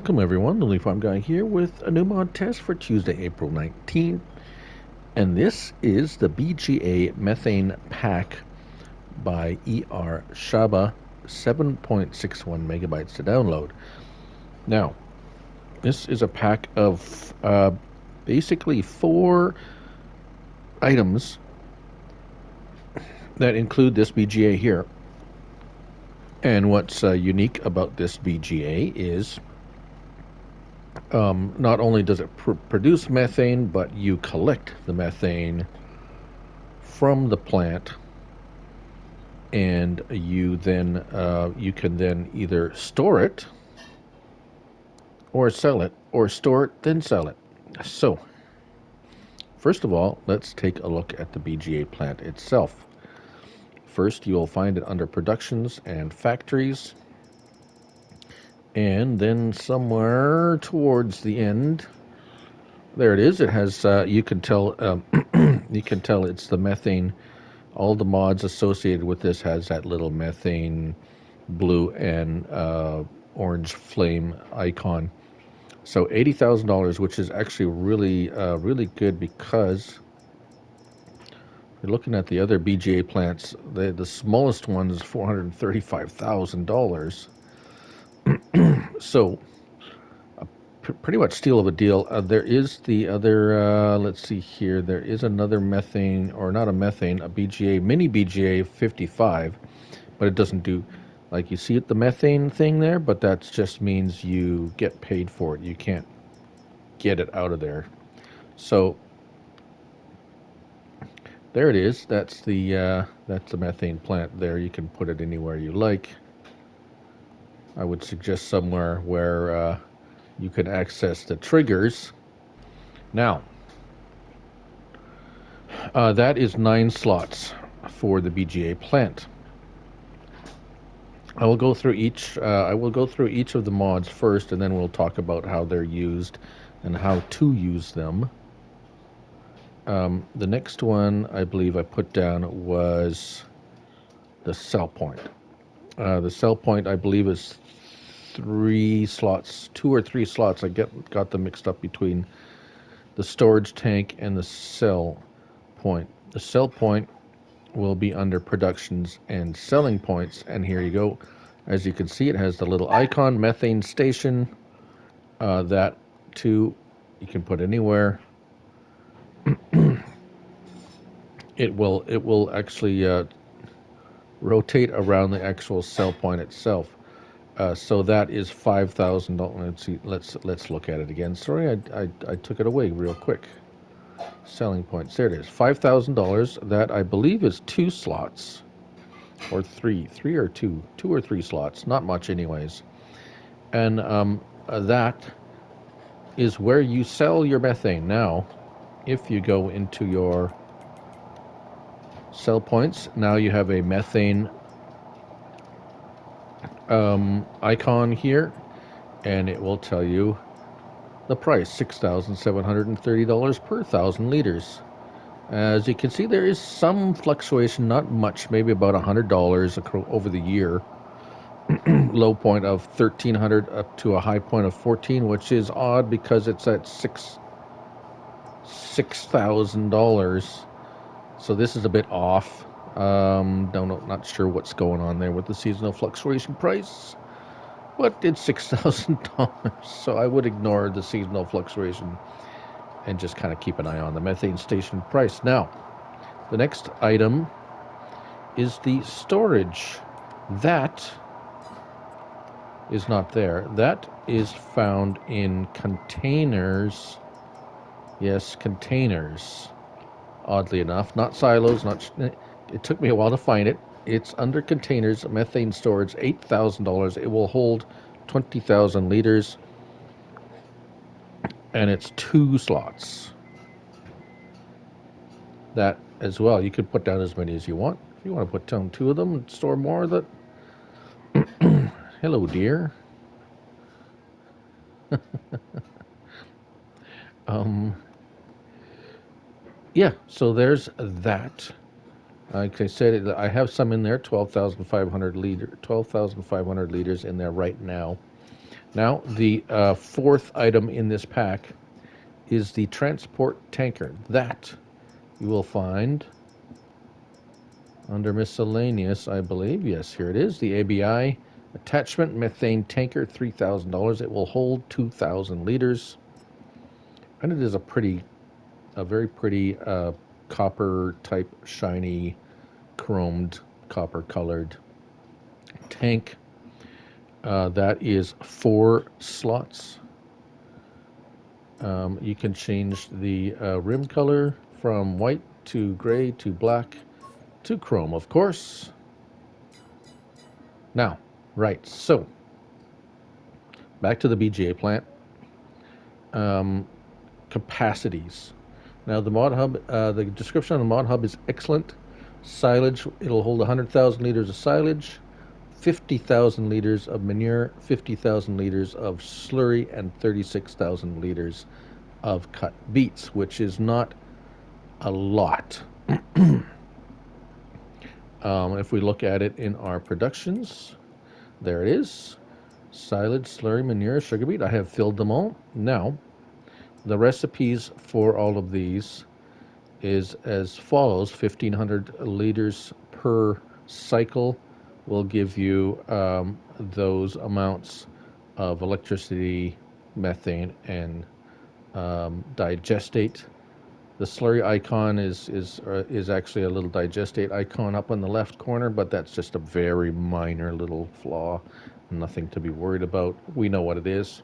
Welcome everyone, the Leaf Farm Guy here with a new mod test for Tuesday, April 19th. And this is the BGA Methane Pack by erShaba, 7.61 megabytes to download. Now, this is a pack of basically 4 items that include this BGA here. And what's unique about this BGA is not only does it produce methane, but you collect the methane from the plant, and you can then either store it or sell it, or store it then sell it. So, first of all, let's take a look at the BGA plant itself. First, you'll find it under Productions and Factories, and then somewhere towards the end, there it is. It has you can tell you can tell it's the methane. All the mods associated with this has that little methane blue and orange flame icon. So $80,000, which is actually really good, because you're looking at the other BGA plants. The smallest one is $435,000. So pretty much steal of a deal. There is the other, let's see here, there is another methane, or not a methane, a BGA, mini BGA 55, but it doesn't do, like you see it, the methane thing there, but that just means you get paid for it. You can't get it out of there. So there it is. That's the methane plant there. You can put it anywhere you like. I would suggest somewhere where you can access the triggers. Now, that is 9 slots for the BGA plant. I will go through each. I will go through each of the mods first, and then we'll talk about how they're used and how to use them. The next one I believe I put down was the cell point. The cell point, I believe, is 3 slots, 2 or 3 slots. I got them mixed up between the storage tank and the cell point. The cell point will be under Productions and Selling Points, and here you go. As you can see, it has the little icon, methane station. That too, you can put anywhere. It will actually rotate around the actual cell point itself. So that is $5,000. Let's see. Let's look at it again. Sorry, I took it away real quick. Selling points. There it is. $5,000. That I believe is 2 slots, or 3 or 2 or 3 slots. Not much, anyways. And that is where you sell your methane. Now, if you go into your sell points, now you have a methane icon here, and it will tell you the price, $6,730 per 1,000 liters. As you can see, there is some fluctuation, not much, maybe about $100 over the year. Low point of $1,300 up to a high point of $14, which is odd because it's at $6,000. So this is a bit off. Not sure what's going on there with the seasonal fluctuation price, but it's $6,000. So I would ignore the seasonal fluctuation and just kind of keep an eye on the methane station price. Now, the next item is the storage. That is not there. That is found in containers. Yes, containers. Oddly enough, not silos. It took me a while to find it. It's under containers, methane storage, $8,000. It will hold 20,000 liters, and it's 2 slots. That as well, you could put down as many as you want. If you want to put down 2 of them and store more of it. Hello, dear. Yeah, so there's that. Like I said, I have some in there, 12,500 liters in there right now. Now, the fourth item in this pack is the transport tanker. That you will find under miscellaneous, I believe. Yes, here it is. The ABI attachment methane tanker, $3,000. It will hold 2,000 liters. And it is a very pretty copper type, shiny, chromed, copper colored tank. That is 4 slots. You can change the rim color from white to gray to black to chrome, of course. Now, right, so back to the BGA plant. Capacities. Now, the mod hub, the description on the mod hub is excellent. Silage, it'll hold 100,000 liters of silage, 50,000 liters of manure, 50,000 liters of slurry, and 36,000 liters of cut beets, which is not a lot. If we look at it in our productions, there it is. Silage, slurry, manure, sugar beet. I have filled them all. Now, the recipes for all of these is as follows. 1,500 liters per cycle will give you those amounts of electricity, methane, and digestate. The slurry icon is actually a little digestate icon up on the left corner, but that's just a very minor little flaw. Nothing to be worried about. We know what it is.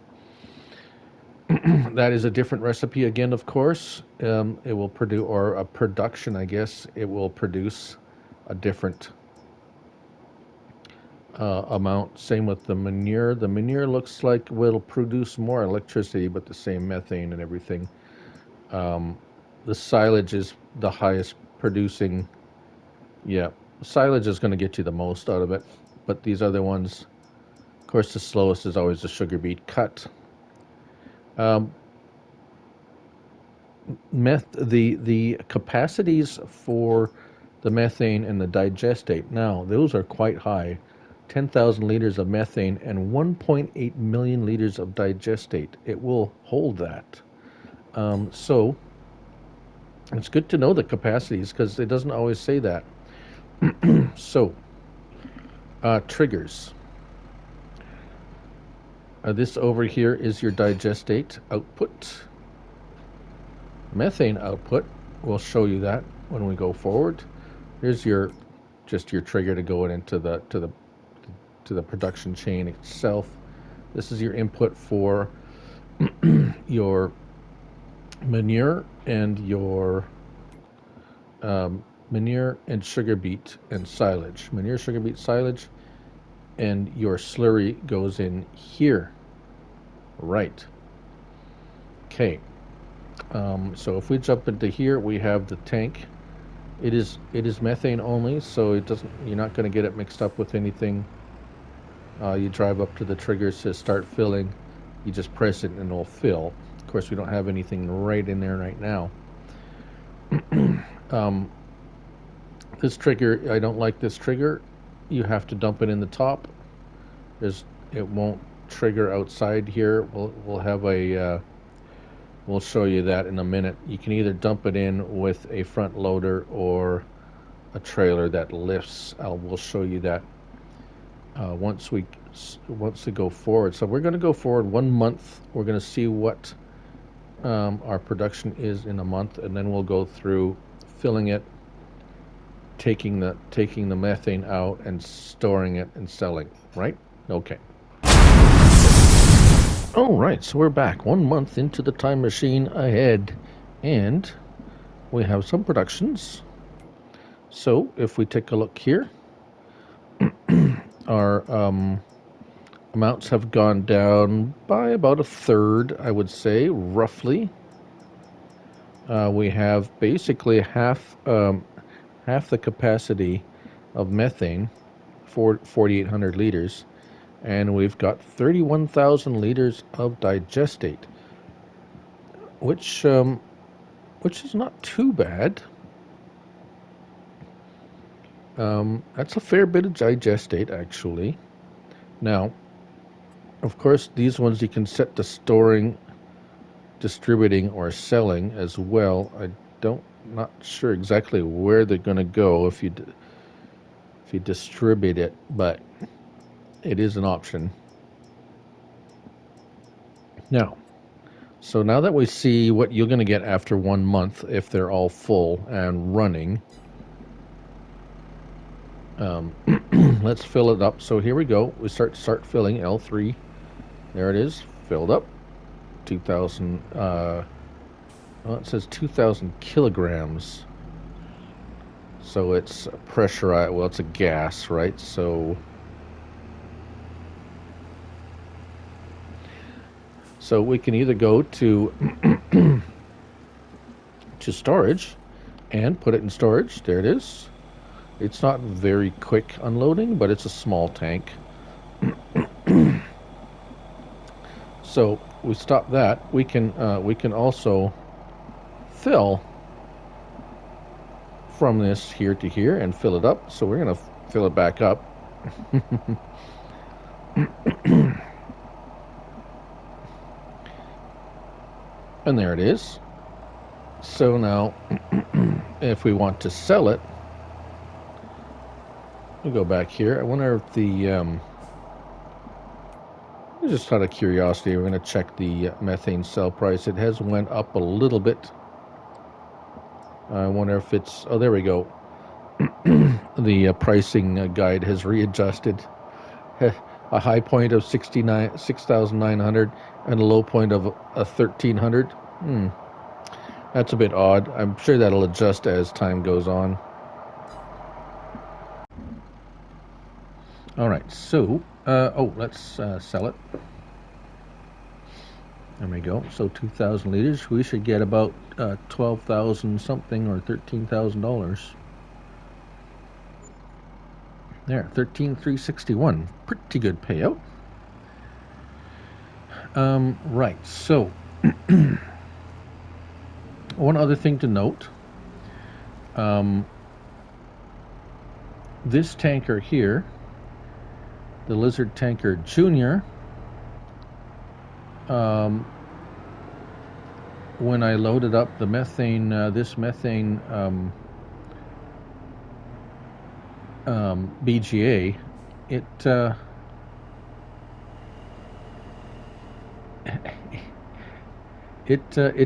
That is a different recipe again, of course. It will produce, or a production, I guess, it will produce a different amount. Same with the manure. The manure looks like it'll produce more electricity, but the same methane and everything. The silage is the highest producing. Yeah, silage is going to get you the most out of it, but these other ones, of course, the slowest is always the sugar beet cut. Um, the capacities for the methane and the digestate, now those are quite high. 10,000 liters of methane and 1.8 million liters of digestate. It will hold that. So it's good to know the capacities because it doesn't always say that. So triggers. This over here is your digestate output. Methane output. We'll show you that when we go forward. Here's your just your trigger to go into the production chain itself. This is your input for your manure and your manure and sugar beet and silage. Manure, sugar beet, silage, and your slurry goes in here. Right. Okay. So if we jump into here, we have the tank. It is methane only, so it doesn't. You're not going to get it mixed up with anything. You drive up to the triggers to start filling. You just press it and it'll fill. Of course, we don't have anything right in there right now. This trigger, I don't like this trigger. You have to dump it in the top. It won't trigger outside here. We'll have a. We'll show you that in a minute. You can either dump it in with a front loader or a trailer that lifts. We'll show you that once we go forward. So we're going to go forward 1 month. We're going to see what our production is in a month, and then we'll go through filling it, taking the methane out, and storing it and selling. Right? Okay. All right. So we're back 1 month into the time machine ahead, and we have some productions. So if we take a look here, our amounts have gone down by about a third, I would say, roughly. We have basically half the capacity of methane, 4,800 liters, and we've got 31,000 liters of digestate, which is not too bad. That's a fair bit of digestate, actually. Now, Of course, these ones you can set to storing, distributing, or selling as well. Not sure exactly where they're going to go if you distribute it, but it is an option. Now, so now that we see what you're going to get after 1 month if they're all full and running, let's fill it up. So here we go. We start filling L3. There it is, filled up. 2,000. Well, it says 2,000 kilograms. So it's pressurized. Well, it's a gas, right? So we can either go to to storage and put it in storage. There it is. It's not very quick unloading, but it's a small tank. So we stop that. We can also fill from this here to here and fill it up. So we're gonna fill it back up. And there it is. So now if we want to sell it, we'll go back here. I wonder if the just out of curiosity, we're going to check the methane sell price. It has went up a little bit. I wonder if it's, oh, there we go. The pricing guide has readjusted. A high point of 6,900 and a low point of 1,300. That's a bit odd. I'm sure that'll adjust as time goes on. All right, so, let's sell it. There we go. So 2,000 liters. We should get about 12,000 something or $13,000. There, 13,361. Pretty good payout. Right. So one other thing to note. This tanker here, the Lizard Tanker Junior, when I loaded up the methane, this methane BGA, it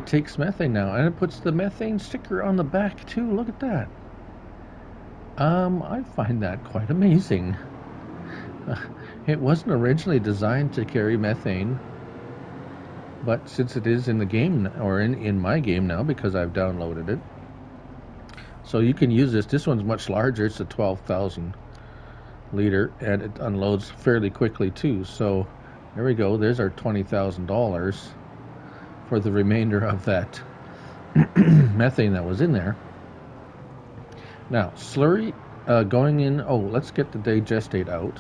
takes methane now, and it puts the methane sticker on the back too. Look at that. I find that quite amazing. It wasn't originally designed to carry methane, but since it is in the game, or in my game now, because I've downloaded it, so you can use this. This one's much larger. It's a 12,000 liter, and it unloads fairly quickly too. So there we go. There's our $20,000 for the remainder of that methane that was in there. Now, slurry going in. Oh, let's get the digestate out.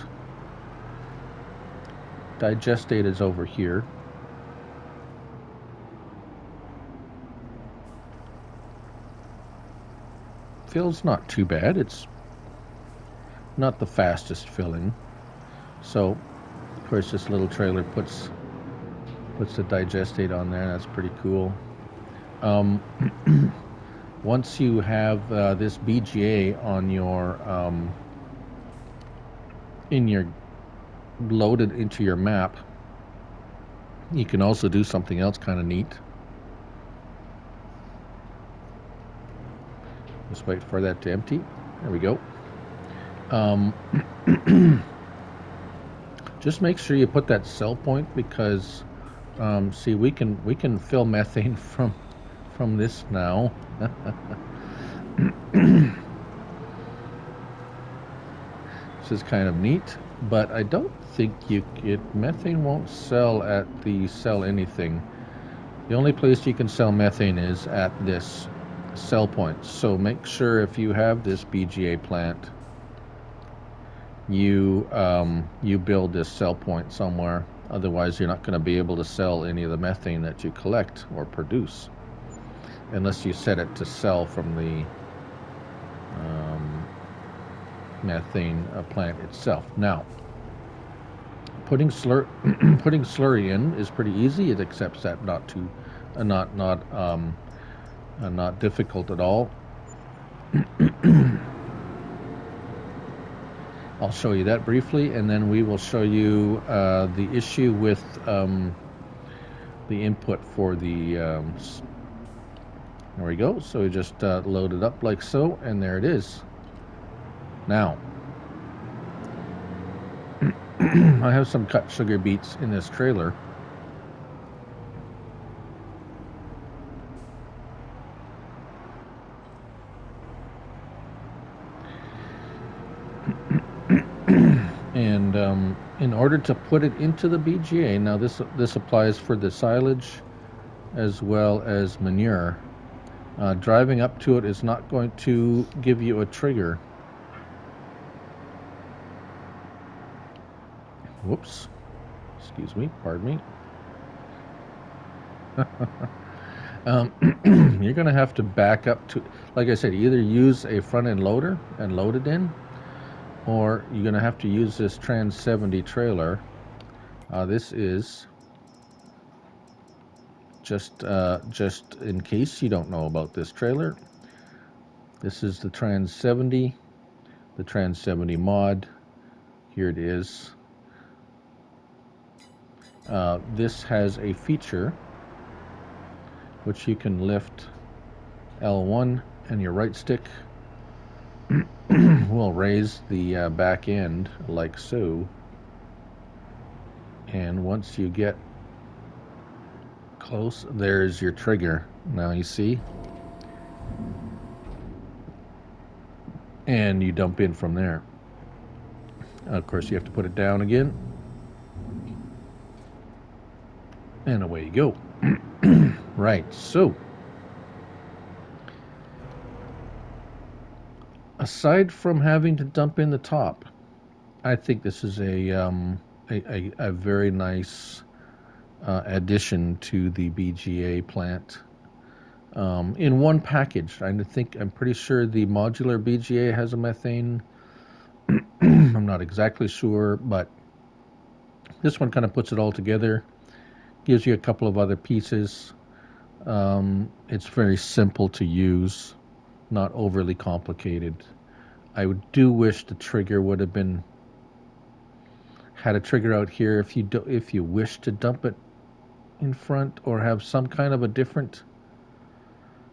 Digestate is over here. Fills not too bad. It's not the fastest filling. So, of course, this little trailer puts the digestate on there. That's pretty cool. Once you have this BGA on your loaded into your map, you can also do something else kind of neat. Just wait for that to empty. There we go. Just make sure you put that sell point, because see, we can fill methane from this now. This is kind of neat, but I don't think methane won't sell at the sell anything. The only place you can sell methane is at this sell point. So make sure if you have this BGA plant, you build this sell point somewhere. Otherwise, you're not going to be able to sell any of the methane that you collect or produce, unless you set it to sell from the methane plant itself. Now, Putting putting slurry in is pretty easy. It accepts that, not too, not difficult at all. I'll show you that briefly, and then we will show you the issue with the input for the. There we go. So we just load it up like so, and there it is. Now, I have some cut sugar beets in this trailer. And in order to put it into the BGA, now this applies for the silage as well as manure. Driving up to it is not going to give you a trigger. Whoops. Excuse me. Pardon me. You're going to have to back up to, like I said, either use a front end loader and load it in, or you're going to have to use this Trans 70 trailer. This is just in case you don't know about this trailer. This is the Trans 70, the Trans 70 mod. Here it is. This has a feature which you can lift L1, and your right stick will raise the back end like so. And once you get close, there's your trigger. Now you see. And you dump in from there. Of course, you have to put it down again. And away you go. Right, so aside from having to dump in the top, I think this is a very nice addition to the BGA plant in one package. I'm pretty sure the modular BGA has a methane. I'm not exactly sure, but this one kind of puts it all together, gives you a couple of other pieces. It's very simple to use, not overly complicated. I do wish the trigger would have had a trigger out here if you wish to dump it in front, or have some kind of a different,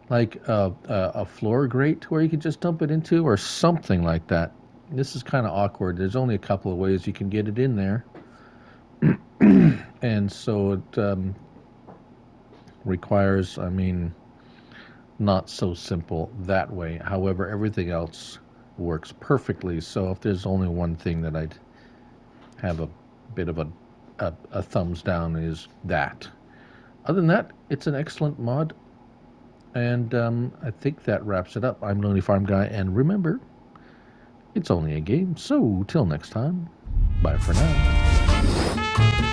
like a floor grate where you could just dump it into, or something like that. This is kind of awkward. There's only a couple of ways you can get it in there. And so it requires, not so simple that way. However, everything else works perfectly. So if there's only one thing that I'd have a bit of a thumbs down, is that. Other than that, it's an excellent mod. And I think that wraps it up. I'm Lonely Farm Guy, and remember, it's only a game. So till next time, bye for now.